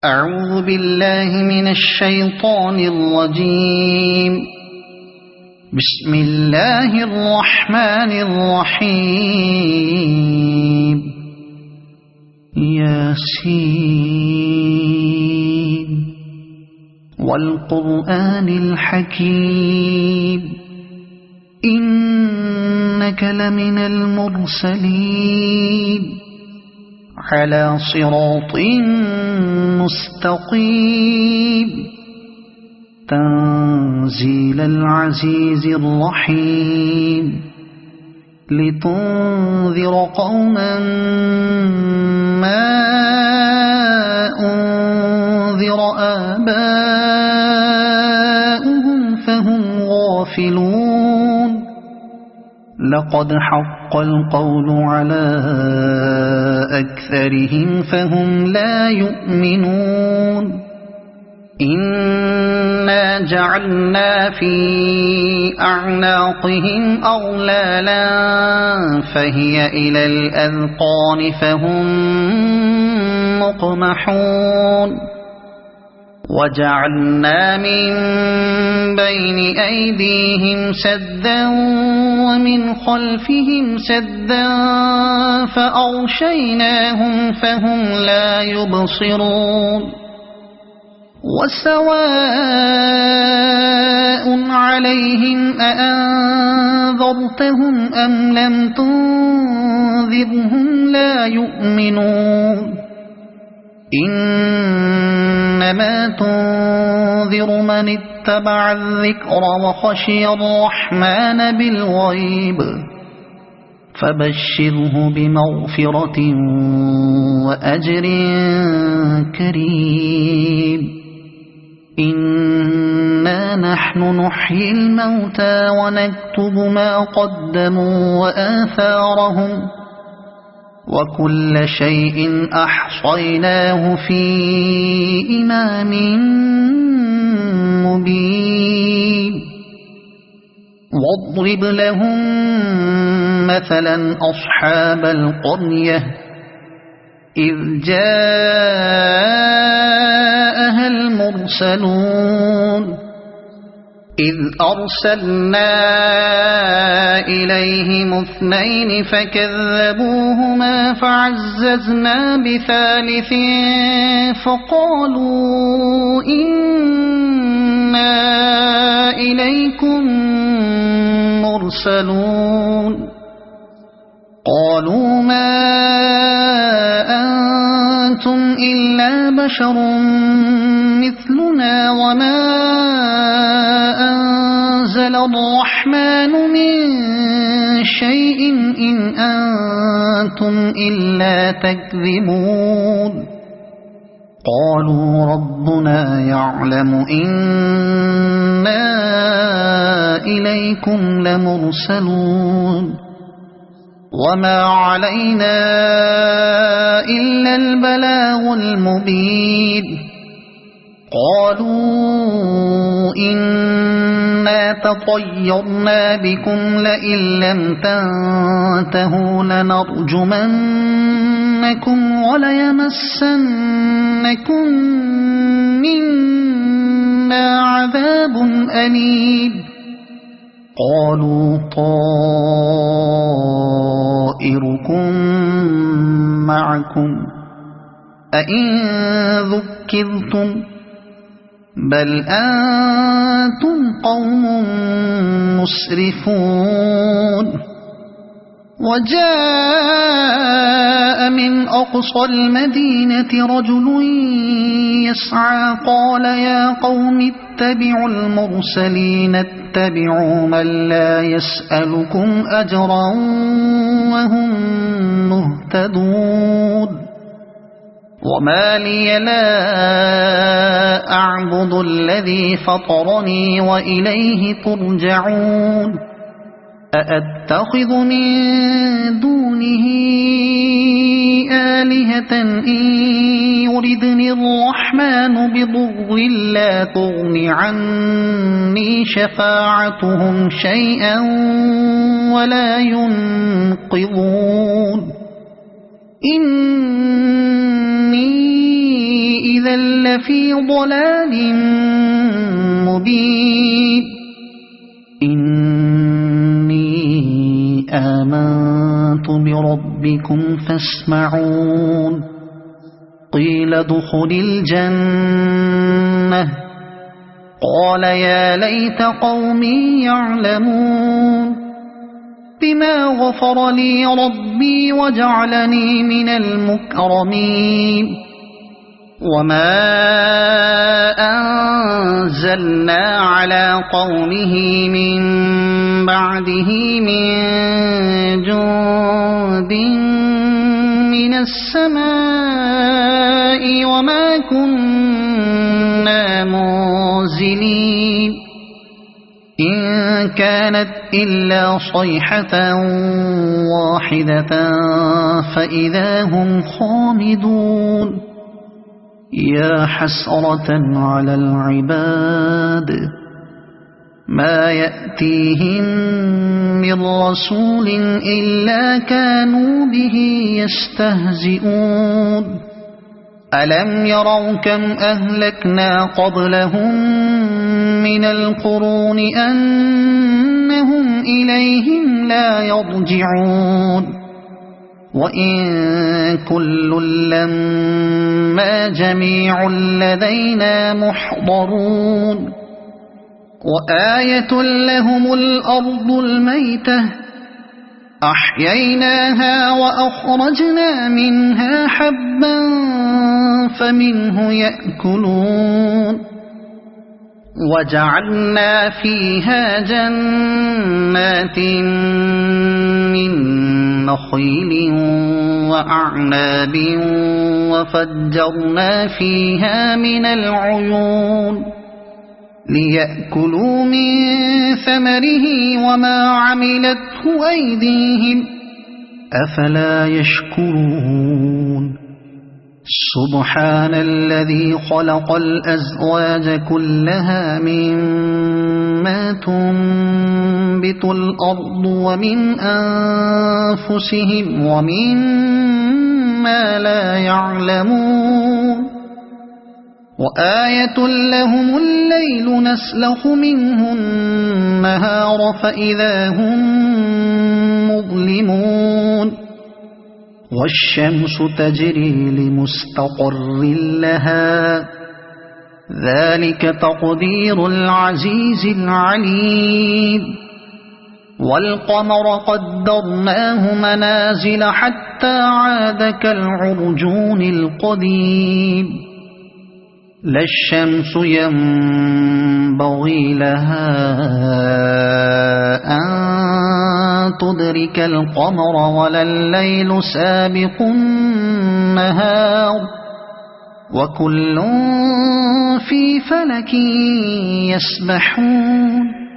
أعوذ بالله من الشيطان الرجيم. بسم الله الرحمن الرحيم. ياسين والقرآن الحكيم إنك لمن المرسلين على صراط مستقيم تنزيل العزيز الرحيم لتنذر قوما ما أنذر آباؤهم فهم غافلون. لقد حق القول على أكثرهم فهم لا يؤمنون. إنا جعلنا في أعناقهم أغلالا فهي إلى الأذقان فهم مقمحون. وجعلنا من بين أيديهم سدا ومن خلفهم سدا فأغشيناهم فهم لا يبصرون. وسواء عليهم أأنذرتهم أم لم تنذرهم لا يؤمنون. إنما تنذر من اتبع الذكر وخشي الرحمن بالغيب فبشره بمغفرة وأجر كريم. إنا نحن نحيي الموتى ونكتب ما قدموا وآثارهم وكل شيء أحصيناه في إمام مبين. واضرب لهم مثلا أصحاب القرية إذ جاءها المرسلون إذ أرسلنا إليهم اثنين فكذبوهما فعززنا بثالث فقالوا إنا إليكم مرسلون. قالوا ما أنتم إلا بشر مثلنا وما أنزل الرحمن من شيء إن أنتم إلا تكذبون. قالوا ربنا يعلم إنا إليكم لمرسلون وما علينا إلا البلاغ المبين. قالوا إنا تطيرنا بكم لئن لم تنتهوا لنرجمنكم وليمسنكم منا عذاب أليم. قالوا طائركم معكم أئن ذكرتم بل أنتم قوم مسرفون. وجاء من أقصى المدينة رجل يسعى قال يا قوم اتبعوا المرسلين اتبعوا من لا يسألكم أجرا وهم مهتدون. وما لي لا أعبد الذي فطرني وإليه ترجعون. أأتخذ من دونه آلهة إن يردني الرحمن بضر لا تغن عني شفاعتهم شيئا ولا ينقذون. إني إذا لفي ضلال مبين إني آمنت بربكم فاسمعون قيل ادخل الجنة قال يا ليت قومي يعلمون بما غفر لي ربي وجعلني من المكرمين وما أنزلنا على قومه من بعده من جند من السماء وما كنا منزلين إن كانت إلا صيحة واحدة فإذا هم خامدون يا حسرة على العباد ما يأتيهم من رسول إلا كانوا به يستهزئون ألم يروا كم أهلكنا قبلهم من القرون أنهم إليهم لا يرجعون وإن كل لما جميع لدينا محضرون وآية لهم الأرض الميتة أحييناها وأخرجنا منها حبا فمنه يأكلون وجعلنا فيها جنات من نخيل وأعناب وفجرنا فيها من العيون ليأكلوا من ثمره وما عملته أيديهم أفلا يشكرون سبحان الذي خلق الأزواج كلها مما تنبت الأرض ومن أنفسهم ومما لا يعلمون وآية لهم الليل نسلخ منه النهار فإذا هم مظلمون والشمس تجري لمستقر لها ذلك تقدير العزيز العليم والقمر قدرناه منازل حتى عاد كالعرجون القديم لا الشمس ينبغي لها أن تدرك القمر ولا الليل سابق النهار وكل في فلك يسبحون